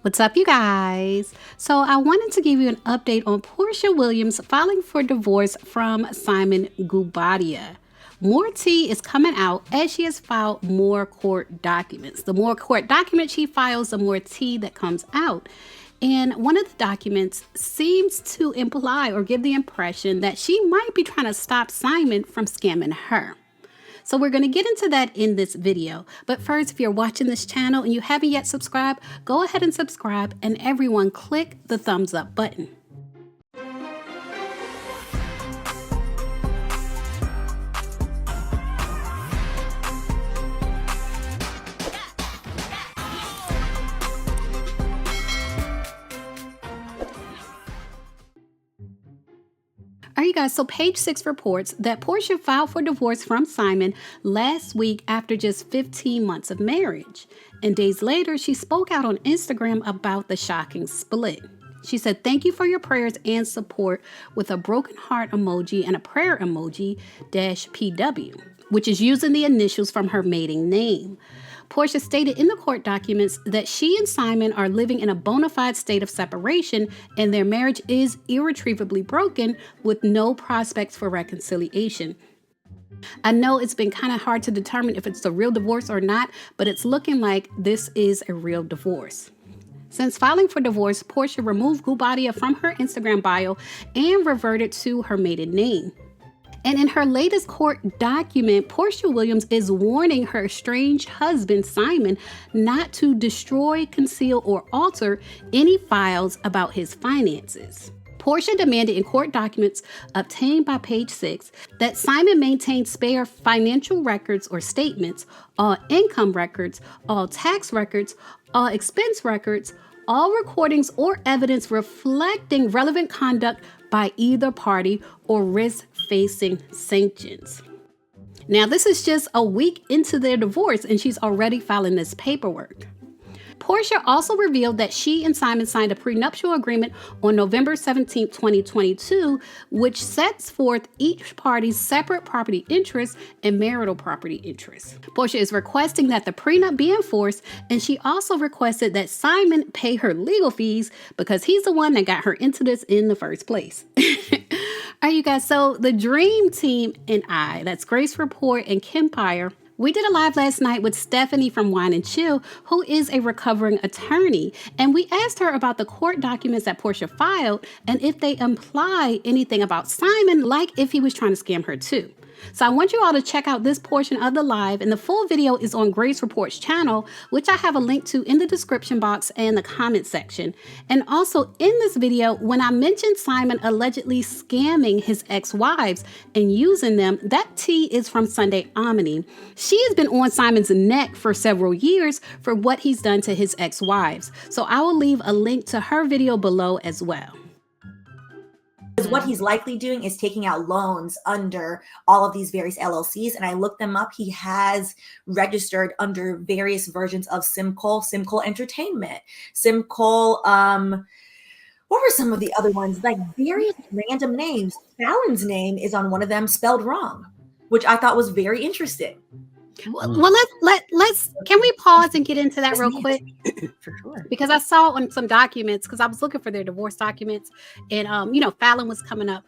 What's up, you guys? So I wanted to give you an update on Porsha Williams filing for divorce from Simon Guobadia. More tea is coming out as she has filed more court documents. The more court documents she files, the more tea that comes out. And one of the documents seems to imply or give the impression that she might be trying to stop Simon from scamming her. So we're going to get into that in this video. But first, if you're watching this channel and you haven't yet subscribed, go ahead and subscribe, and everyone click the thumbs up button. All right, you guys, so page 6 reports that Porsha filed for divorce from Simon last week after just 15 months of marriage. And days later, she spoke out on Instagram about the shocking split. She said, "Thank you for your prayers and support," with a broken heart emoji and a prayer emoji -PW, which is using the initials from her maiden name. Porsha stated in the court documents that she and Simon are living in a bona fide state of separation and their marriage is irretrievably broken with no prospects for reconciliation. I know it's been kind of hard to determine if it's a real divorce or not, but it's looking like this is a real divorce. Since filing for divorce, Porsha removed Guobadia from her Instagram bio and reverted to her maiden name. And in her latest court document, Porsha Williams is warning her estranged husband, Simon, not to destroy, conceal, or alter any files about his finances. Porsha demanded in court documents obtained by page 6 that Simon maintain spare financial records or statements, all income records, all tax records, all expense records, all recordings or evidence reflecting relevant conduct by either party or risk facing sanctions. Now, this is just a week into their divorce and she's already filing this paperwork. Porsha also revealed that she and Simon signed a prenuptial agreement on November 17, 2022, which sets forth each party's separate property interests and marital property interests. Porsha is requesting that the prenup be enforced, and she also requested that Simon pay her legal fees because he's the one that got her into this in the first place. All right, you guys, so the Dream Team and I, that's Grace Report and Kempire, we did a live last night with Stephanie from Wine and Chill, who is a recovering attorney, and we asked her about the court documents that Porsha filed and if they imply anything about Simon, like if he was trying to scam her too. So I want you all to check out this portion of the live, and the full video is on Grace Report's channel, which I have a link to in the description box and the comment section. And also in this video, when I mentioned Simon allegedly scamming his ex-wives and using them, that tea is from Sunday Omni. She has been on Simon's neck for several years for what he's done to his ex-wives. So I will leave a link to her video below as well. Because what he's likely doing is taking out loans under all of these various LLCs. And I looked them up. He has registered under various versions of Simcol Entertainment, Simcol, what were some of the other ones? Like various random names. Fallon's name is on one of them spelled wrong, which I thought was very interesting. Well, let's can we pause and get into that real quick? For sure. Because I saw on some documents, because I was looking for their divorce documents, and Fallon was coming up.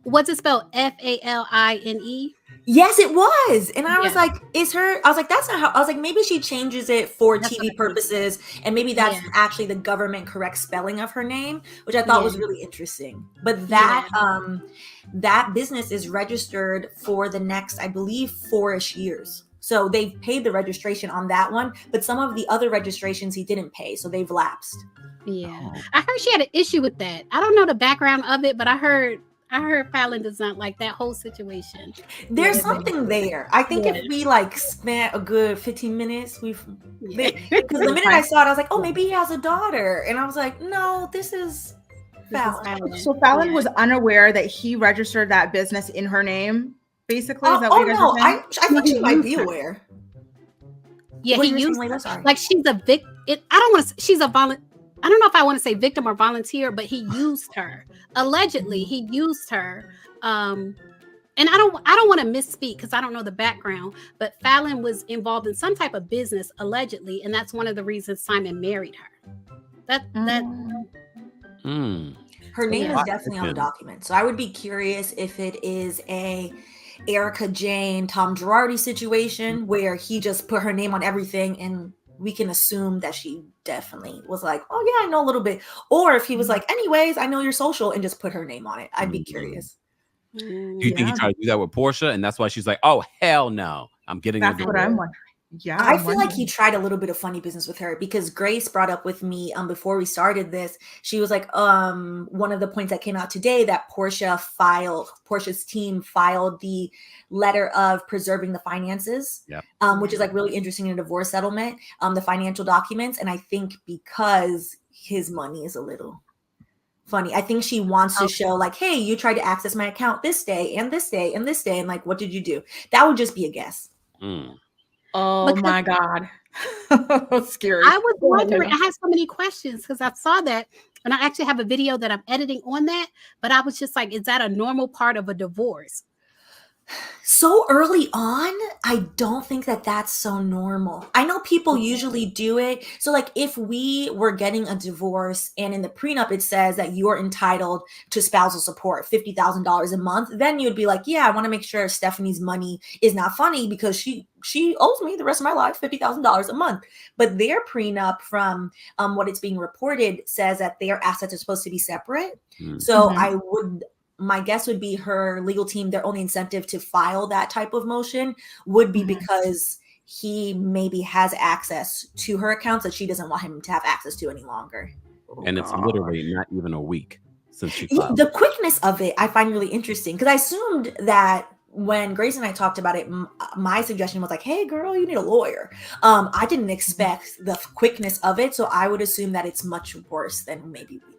What's it spelled? Faline? Yes, it was. And I was like, I was like, that's not how, I was like, maybe she changes it for TV purposes. And maybe that's actually the government correct spelling of her name, which I thought was really interesting. But that, that business is registered for the next, I believe, 4-ish years. So they've paid the registration on that one, but some of the other registrations he didn't pay. So they've lapsed. Yeah. I heard she had an issue with that. I don't know the background of it, but I heard Fallon does not like that whole situation. There's something there. I think if we spent a good 15 minutes, because the minute I saw it, I was like, oh, maybe he has a daughter. And I was like, no, this is Fallon. So Fallon was unaware that he registered that business in her name, basically? Is that what you guys are saying? I think she might be aware. Yeah, he used her. Like she's a victim. I don't know if I want to say victim or volunteer, but he used her. Allegedly, he used her. And I don't want to misspeak because I don't know the background, but Fallon was involved in some type of business allegedly, and that's one of the reasons Simon married her. That Her name Yeah. is definitely on the document. So I would be curious if it is a Erica Jane, Tom Girardi situation where he just put her name on everything and we can assume that she definitely was like, oh yeah, I know a little bit. Or if he was like, anyways, I know your social and just put her name on it. I'd be curious. Do you think he tried to do that with Porsha, and that's why she's like, "Oh hell no, I'm getting a That's divorce." what I'm wondering. Yeah, I feel like he tried a little bit of funny business with her because Grace brought up with me before we started this. She was like, one of the points that came out today that Portia's team filed the letter of preserving the finances, which is like really interesting in a divorce settlement, the financial documents. And I think because his money is a little funny, I think she wants to show like, hey, you tried to access my account this day and this day and this day. And like, what did you do? That would just be a guess. Oh my God. Scary. I was wondering, I had so many questions because I saw that, and I actually have a video that I'm editing on that, but I was just like, is that a normal part of a divorce? So early on, I don't think that that's so normal. I know people usually do it. So like if we were getting a divorce and in the prenup it says that you're entitled to spousal support, $50,000 a month, then you'd be like, yeah, I want to make sure Stephanie's money is not funny because she owes me the rest of my life $50,000 a month. But their prenup from what it's being reported says that their assets are supposed to be separate. So my guess would be her legal team, their only incentive to file that type of motion would be because he maybe has access to her accounts that she doesn't want him to have access to any longer. And it's literally not even a week since she filed. The quickness of it, I find really interesting because I assumed that when Grace and I talked about it, my suggestion was like, hey, girl, you need a lawyer. I didn't expect the quickness of it. So I would assume that it's much worse than maybe we know.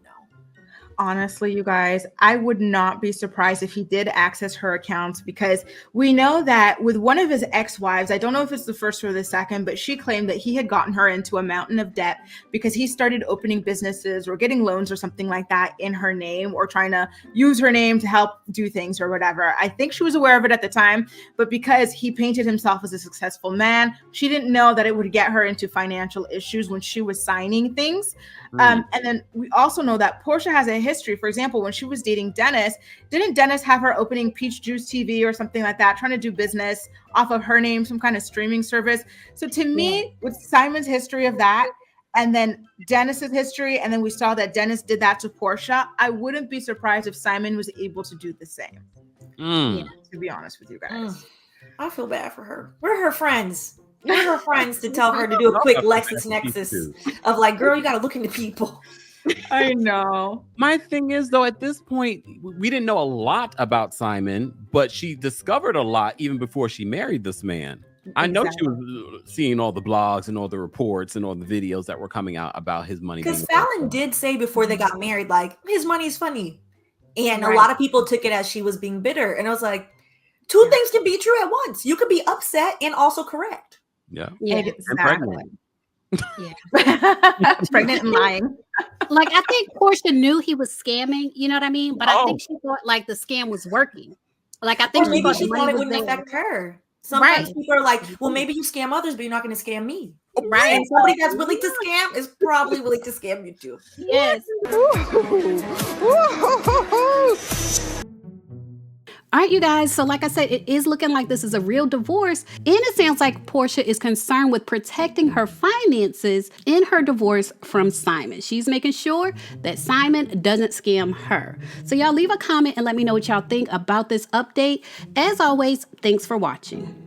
Honestly, you guys, I would not be surprised if he did access her accounts because we know that with one of his ex-wives, I don't know if it's the first or the second, but she claimed that he had gotten her into a mountain of debt because he started opening businesses or getting loans or something like that in her name or trying to use her name to help do things or whatever. I think she was aware of it at the time, but because he painted himself as a successful man, she didn't know that it would get her into financial issues when she was signing things. And then we also know that Porsha has a history. For example, when she was dating Dennis, didn't Dennis have her opening Peach Juice TV or something like that, trying to do business off of her name, some kind of streaming service? So to me, with Simon's history of that, and then Dennis's history, and then we saw that Dennis did that to Porsha, I wouldn't be surprised if Simon was able to do the same. To be honest with you guys. I feel bad for her. We're her friends. We're her friends to tell her to do a quick LexisNexis of like, girl, you got to look into people. I know. My thing is, though, at this point, we didn't know a lot about Simon, but she discovered a lot even before she married this man. I know she was seeing all the blogs and all the reports and all the videos that were coming out about his money. Because Fallon did say before they got married, like, his money's funny. And a lot of people took it as she was being bitter. And I was like, two things can be true at once. You could be upset and also correct. Yeah. Exactly. And pregnant. Pregnant and lying. Like, I think Porsha knew he was scamming, you know what I mean? But I think she thought like the scam was working. Like, I think maybe she thought it wouldn't affect her. Sometimes people are like, well, maybe you scam others, but you're not going to scam me. Right. And somebody that's willing to scam is probably willing to scam you too. Yes. All right, you guys. So like I said, it is looking like this is a real divorce. And it sounds like Porsha is concerned with protecting her finances in her divorce from Simon. She's making sure that Simon doesn't scam her. So y'all leave a comment and let me know what y'all think about this update. As always, thanks for watching.